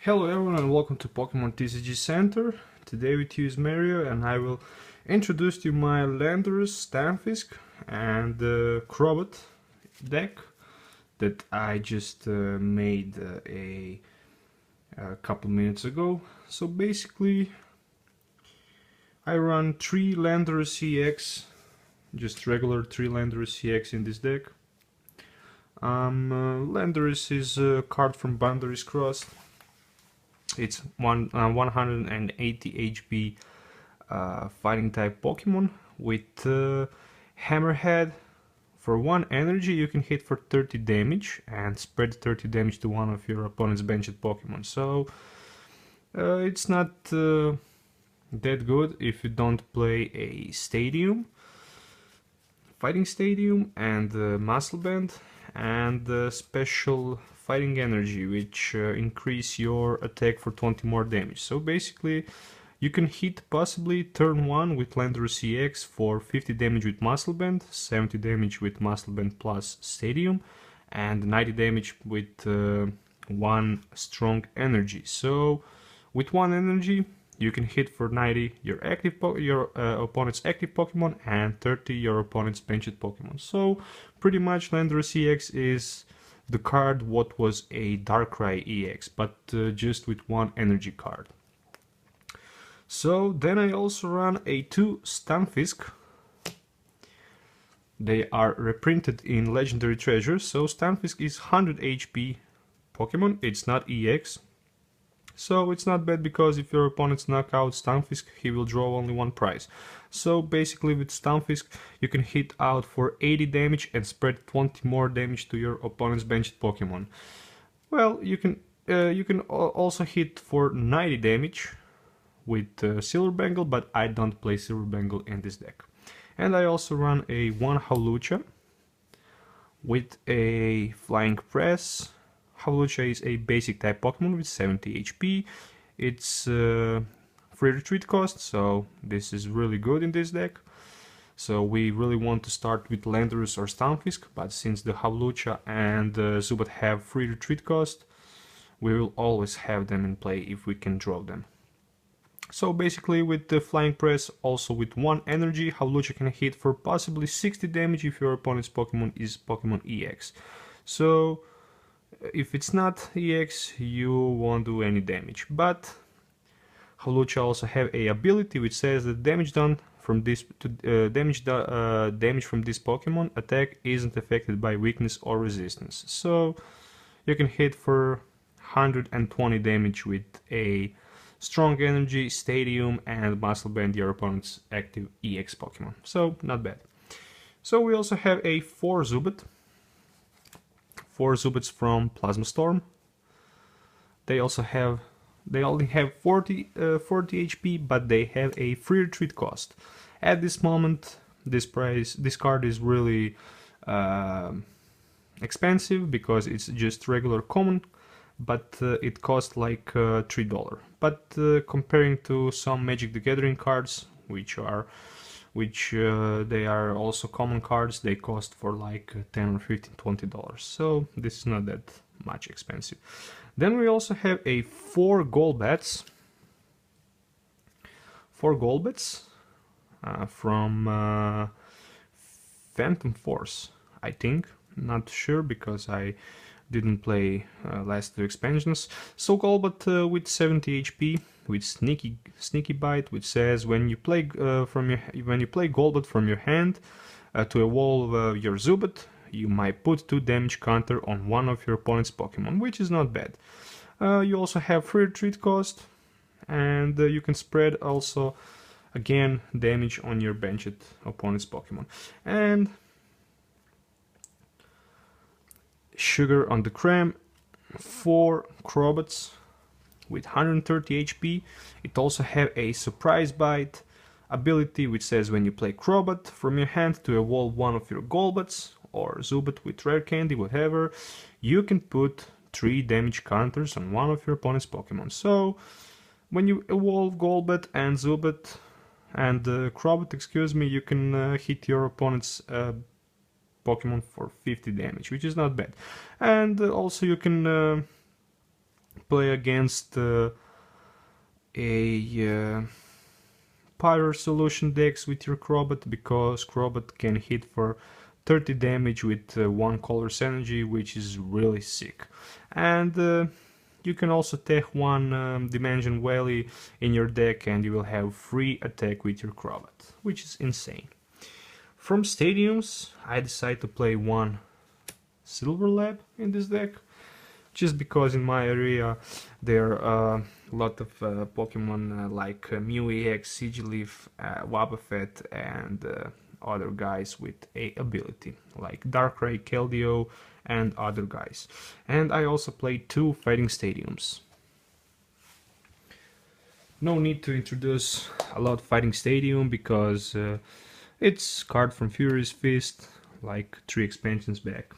Hello everyone and welcome to Pokemon TCG Center. Today with you is Mario and I will introduce to you my Landorus, Stunfisk and Crobat deck that I just made a couple minutes ago. So basically I run 3 Landorus EX, just regular 3 Landorus EX in this deck. Landorus is a card from Boundaries Crossed. It's 180 HP fighting type Pokemon with Hammerhead. For 1 energy you can hit for 30 damage and spread 30 damage to one of your opponent's benched Pokemon. So it's not that good if you don't play a Stadium, Fighting Stadium and Muscle Band and special Fighting Energy, which increase your attack for 20 more damage. So basically you can hit possibly turn 1 with Landorus EX for 50 damage with Muscle Band, 70 damage with Muscle Band plus Stadium, and 90 damage with 1 strong energy. So with 1 energy you can hit for 90 your opponent's active Pokemon and 30 your opponent's benched Pokemon. So pretty much Landorus EX is the card what was a Darkrai EX, but just with 1 energy card. So then I also run a 2 Stunfisk. They are reprinted in Legendary Treasures. So Stunfisk is 100 HP Pokemon, it's not EX. So it's not bad because if your opponents knock out Stunfisk, he will draw only 1 prize. So basically with Stunfisk you can hit out for 80 damage and spread 20 more damage to your opponent's benched Pokemon. Well, you can also hit for 90 damage with Silver Bangle, but I don't play Silver Bangle in this deck. And I also run a 1 Hawlucha with a Flying Press. Hawlucha is a basic type Pokemon with 70 HP. It's free retreat cost, so this is really good in this deck. So we really want to start with Landorus or Stunfisk, but since the Hawlucha and Zubat have free retreat cost, we will always have them in play if we can draw them. So basically with the Flying Press, also with 1 energy, Hawlucha can hit for possibly 60 damage if your opponent's Pokemon is Pokemon EX. So if it's not EX, you won't do any damage. But Hawlucha also have a ability which says that damage done from this damage from this Pokemon attack isn't affected by weakness or resistance. So you can hit for 120 damage with a strong energy, Stadium, and Muscle Band your opponent's active EX Pokemon. So not bad. So we also have a 4 Zubat. 4 Zubats from Plasma Storm. They only have 40 HP, but they have a free retreat cost. At this moment, this card is really expensive because it's just regular common, but it costs like $3. But comparing to some Magic the Gathering cards, which they are also common cards, they cost for like 10 or 15, $20. So this is not that much expensive. Then we also have a 4 Golbats. 4 Golbats from Phantom Force, I think. Not sure because I didn't play last 2 expansions. So Golbat with 70 HP with sneaky bite, which says when you play Golbat from your hand to evolve your Zubat, you might put 2 damage counter on one of your opponent's Pokemon, which is not bad. You also have free retreat cost, and you can spread also again damage on your benched opponent's Pokemon. And Sugar on the Cram, 4 Crobats with 130 HP. It also have a Surprise Bite ability which says when you play Crobat from your hand to evolve one of your Golbats or Zubat with Rare Candy, whatever, you can put 3 damage counters on one of your opponent's Pokemon. So when you evolve Golbat and Zubat and Crobat, excuse me, you can hit your opponent's Pokemon for 50 damage, which is not bad. And also you can play against a Pyro solution decks with your Crobat, because Crobat can hit for 30 damage with 1 color's energy, which is really sick. And you can also take one Dimension Valley in your deck and you will have free attack with your Crobat, which is insane. From stadiums, I decided to play one Silver Lab in this deck, just because in my area there are a lot of Pokemon like Mew EX, Sigilyph, Wobbuffet, and other guys with a ability like Darkrai, Keldeo, and other guys. And I also played 2 fighting stadiums. No need to introduce a lot fighting stadium because it's card from Furious Fist like 3 expansions back.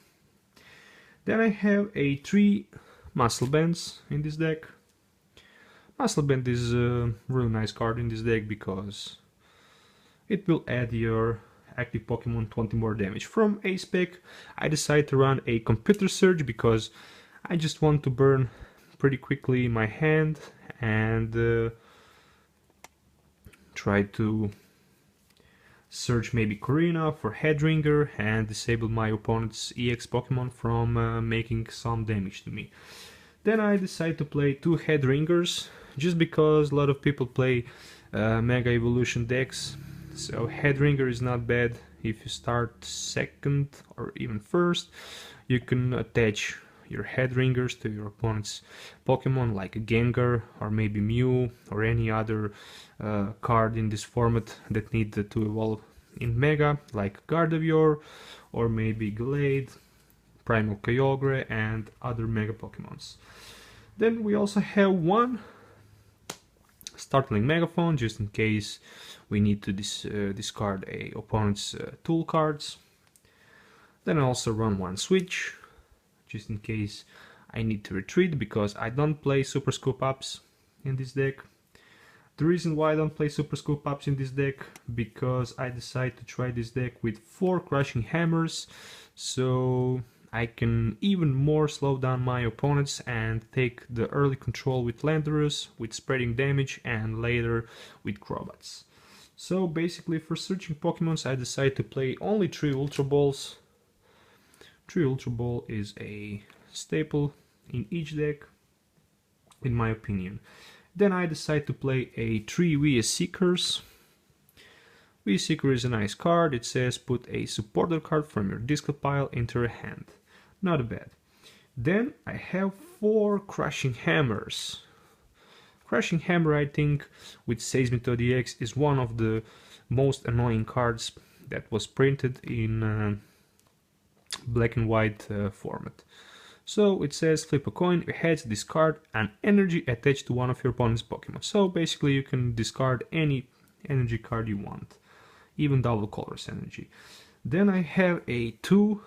Then I have a 3 Muscle Bands in this deck. Muscle Band is a really nice card in this deck because it will add your active Pokemon 20 more damage. From a spec, I decided to run a Computer Surge because I just want to burn pretty quickly my hand and try to search maybe Korrina for Headringer and disable my opponent's EX Pokemon from making some damage to me. Then I decided to play 2 Headringers just because a lot of people play Mega Evolution decks. So Headringer is not bad. If you start second or even first, you can attach your Headringers to your opponent's Pokemon like a Gengar or maybe Mew or any other card in this format that need to evolve in Mega like Gardevoir or maybe Glade, Primal Kyogre and other Mega Pokemons. Then we also have one Startling Megaphone just in case we need to discard a opponent's tool cards. Then I also run one Switch just in case I need to retreat because I don't play Super Scoop Ups in this deck. The reason why I don't play Super Scoop Ups in this deck, because I decided to try this deck with 4 Crushing Hammers, so I can even more slow down my opponents and take the early control with Landorus, with spreading damage, and later with Crobats. So basically for searching Pokemons I decided to play only 3 Ultra Balls. 3 Ultra Ball is a staple in each deck, in my opinion. Then I decided to play a 3 VS Seekers. VS Seeker is a nice card. It says put a supporter card from your discard pile into your hand. Not bad. Then I have 4 Crushing Hammers. Crushing Hammer, I think, with Seismitoad EX is one of the most annoying cards that was printed in black and white format. So it says flip a coin, your heads, discard an energy attached to one of your opponent's Pokemon. So basically you can discard any energy card you want, even double color's energy. Then I have a 2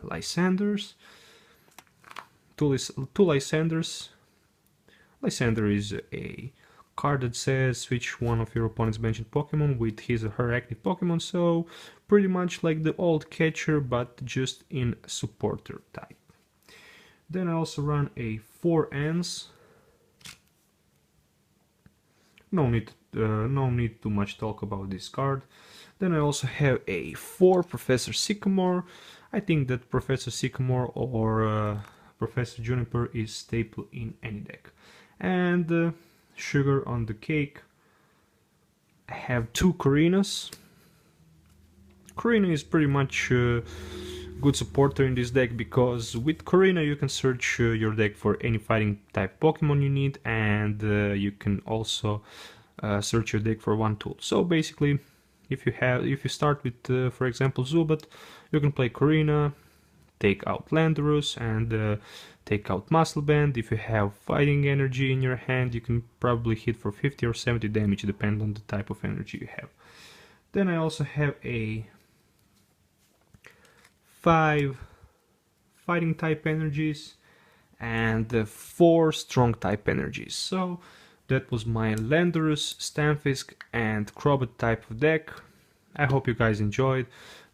Lysanders. 2 Lysanders. Lysander is a card that says switch one of your opponent's mentioned Pokemon with his or her active Pokemon, so pretty much like the old catcher but just in supporter type. Then I also run a 4 Ants. No need too much talk about this card. Then I also have a 4 Professor Sycamore. I think that Professor Sycamore or Professor Juniper is staple in any deck. And sugar on the cake, I have 2 Korrinas. Korrina is pretty much a good supporter in this deck because with Korrina you can search your deck for any fighting type Pokemon you need, and you can also search your deck for one tool. So basically, if you start with for example Zubat, you can play Korrina, take out Landorus, and take out Muscle Band. If you have fighting energy in your hand, you can probably hit for 50 or 70 damage, depending on the type of energy you have. Then I also have a 5 fighting type energies and 4 strong type energies. So that was my Landorus, Stunfisk and Crobat type of deck. I hope you guys enjoyed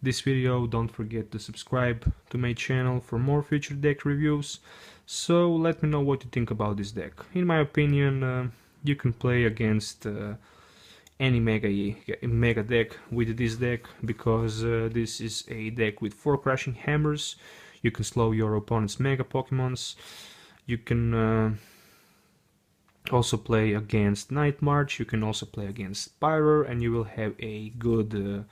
this video. Don't forget to subscribe to my channel for more future deck reviews. So let me know what you think about this deck. In my opinion, you can play against any mega deck with this deck, because this is a deck with 4 crashing hammers. You can slow your opponent's mega Pokemons. You can also play against Night March. You can also play against Pyro, and you will have a good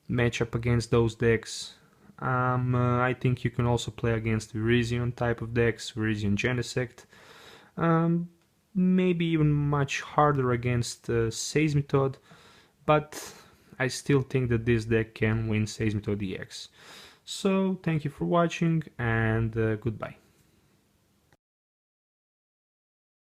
matchup against those decks. I think you can also play against Virizion type of decks, Virizion Genesect. Maybe even much harder against Seismitoad, but I still think that this deck can win Seismitoad EX. So thank you for watching, and goodbye.